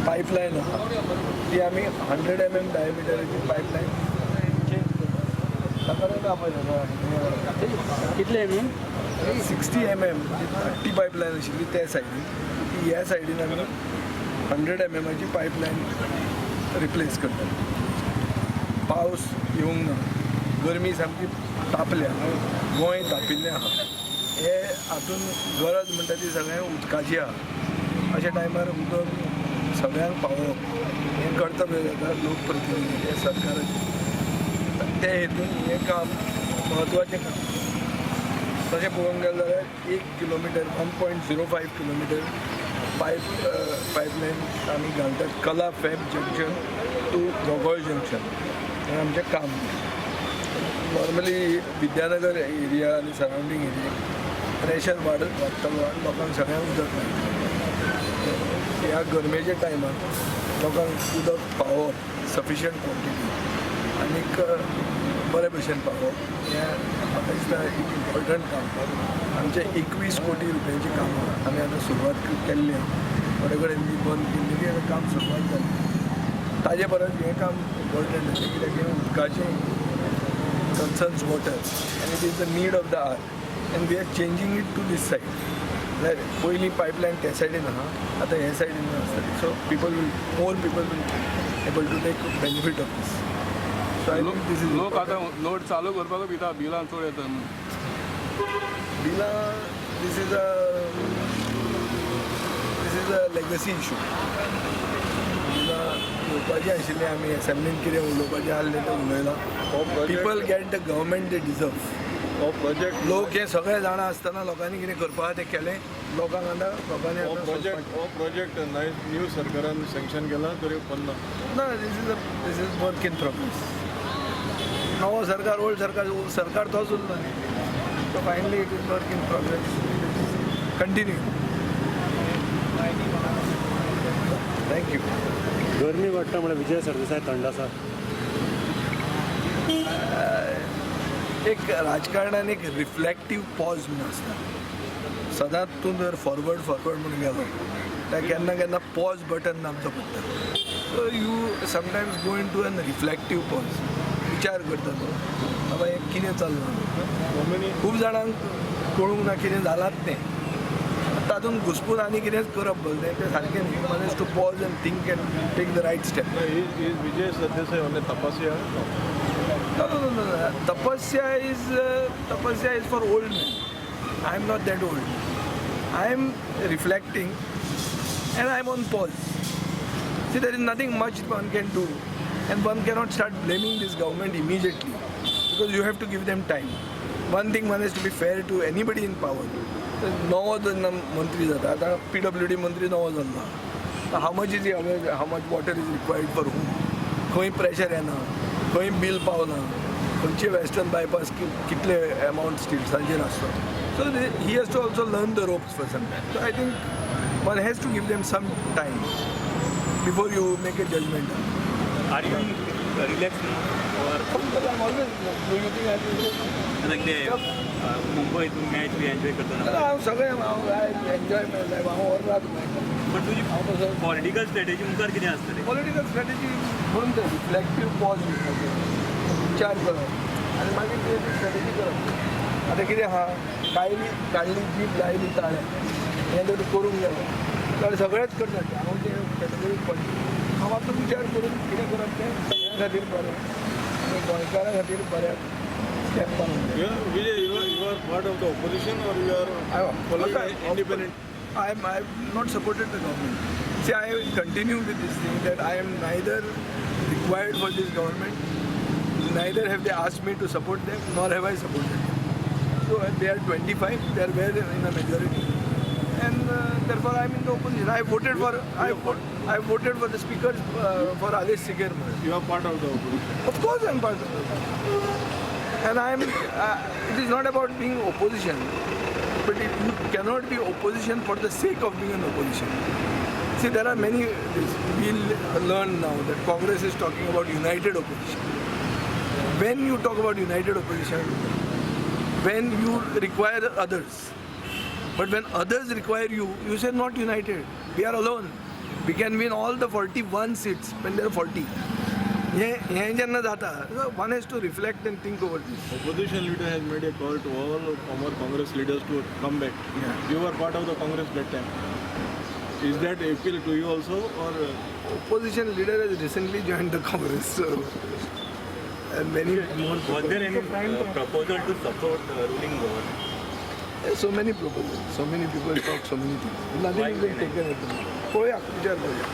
Pipeline ती आम्ही 100 mm डायमीटरची pipeline कितले mm 60 mm ती पाइपलाइन आशिल्ली त्या सायडीन ती ह्या सायडीन आमी 100 mm ची पाइपलाइन रिप्लेस करतात. पावस येवंक ना, गरमी सामकी तापल्या, गोंय तापिल्लें आहा. हे हातून गरज म्हणटा ती सगळ्यांक उदकाची आहा. अशा टायमार उदक सगळ्यांक पावोवप हें कर्तव्य जाता लोकप्रतिनिधी हे सरकाराचें. ते हेतून हें काम म्हत्वाचें काम. तशें पळोवंक गेलें जाल्यार 1 किलोमिटर 1.05 किलोमिटर पाइपलाइन आमी घालतात कला fab junction to Gogol junction. हें आमचें काम. नॉर्मली विद्यानगर एरिया आनी सरावंडींग एरिया प्रेशर वाडटलो आनी लोकांक सगळ्यांक उदक मेळटा. ह्या गरमेच्या टायमार लोकांक उदक पावोवप सफिशियंट क्वॉन्टिटी आनीक बरे भशेन पावोवप हें म्हाका दिसता एक इम्पॉर्टंट काम. आमचें 21 कोटी रुपयांचें काम आमी आतां सुरवात केल्ली आहा. थोडे कडेन ती बंद केल्ली ती आतां काम सुरवात जाली. ताजे परस हें काम इम्पॉर्टंट आसा कित्याक हें उदकाचें concerns water and it is the need of the hour and we are changing it to this side. पयली पाइपलाइन त्या सायडीन आहा, आतां ह्या सायडीन आसतली. So more people will able to take benefit of this. So I think this is लोक आतां लोड चालू करपाक भिता, बिलां चड येता. बिलां this is a legacy issue. बिलां उलोवपाचें आशिल्लें आमी असेंब्लीन कितें उलोवपाचें आसलें तें उलयलां. People get the government they deserve. Project लोक हे सगळे जाणा आसतना लोकांनी कितें करपाक तें केलें. लोकांक आतां लोकांनी प्रोजेक्ट न्यू सरकारान सँक्शन केला तरी पन्ना ना. दिस इज वर्क इन प्रोग्रेस. नवो सरकार ओल्ड सरकार तोच उरलो न्ही. So finally it is work in progress. Continue. Thank you. गरमी वाडटा म्हळ्यार विजय सरदेसाय थंड आसा. एक राजकारणान एक रिफ्लेक्टीव पॉज म्हणून आसता. सदांच तूं जर फॉरवर्ड म्हणून गेलो तर केन्ना पॉज बटन दामचो पडटा. So you sometimes go into an reflective pause. विचार करता तो बाबा हें कितें चल्लां. खूब जाणांक कळूंक ना कितें जालांच तें. तातूंत घुसपून आनी कितेंच करप बोललें तें सारकें न्ही. Manage to pause and think and take the right step. Vijay Sardesai only tapasya. No. Tapasya is for old men. I am not that old. I am reflecting and I am on pause. See, there is nothing much one can do, and one cannot start blaming this government immediately because you have to give them time. One thing one has to be fair to anybody in power. नवो मंत्री जाता आता PWD मंत्री नवो जाल्लो. How much is he aware? How much water is required for whom? खंय pressure येना, खंय बिल पावना, खंयचे वेस्टर्न बायपास कितले अमाउंट स्टिल्सांचे आसता. So he has to also learn the ropes for some time. So I think one has to give them some time before you make a judgment. Are you relaxed now or I'm always. Do you think I will? like Mumbai तुम्ही match बी enjoy करतो ना? हांव सगळें enjoy माय life हांव वरनात पण तुझी political strategy मुखार कितें आसतली? पॉलिटिकल स्ट्रॅटेजी म्हणून ते रिफ्लेक्टीव पॉज विचार करप आनी मागीर क्रिएटीव स्ट्रॅटेजी करप. आतां कितें आहा काडली जीप लायली ताळ्या हें जर करूंक गेलो जाल्यार सगळेच करतात. हांव ते कॅटेगरीक पडटा. हांव आतां विचार करून कितें करप तें सगळ्यां खातीर बरें आनी गोंयकारां खातीर बऱ्याक स्टेप बांदून. Vijay, you are part of the opposition or you are independent? I'm not supported the government. See, I continue with this thing that I am neither required for this government, neither have they asked me to support them, nor have I supported them. So they are 25, they are well in a majority, and therefore I am in the opposition. I voted for the speaker for Alesh Sigar. You are part of the opposition. Of course, I am part of it. And I am. It is not about being opposition, but you cannot be opposition for the sake of being an opposition. See, there are many. We'll learn now that Congress is talking about united opposition. When you talk about united opposition, when you require others, but when others require you, you say not united. We are alone. We can win all the 41 seats when there are 40. हें जेन्ना जाता, one has to reflect and think over this. Opposition leader has made a call to all former Congress leaders to come back. Yeah. You were part of the Congress that time. Is that appeal to you also or? Opposition leader has recently joined the Congress, so and many more. Was there any proposal to support ruling government? There's so many proposals, so many people talk so many things. Nothing is being taken at the moment. विचार करूया.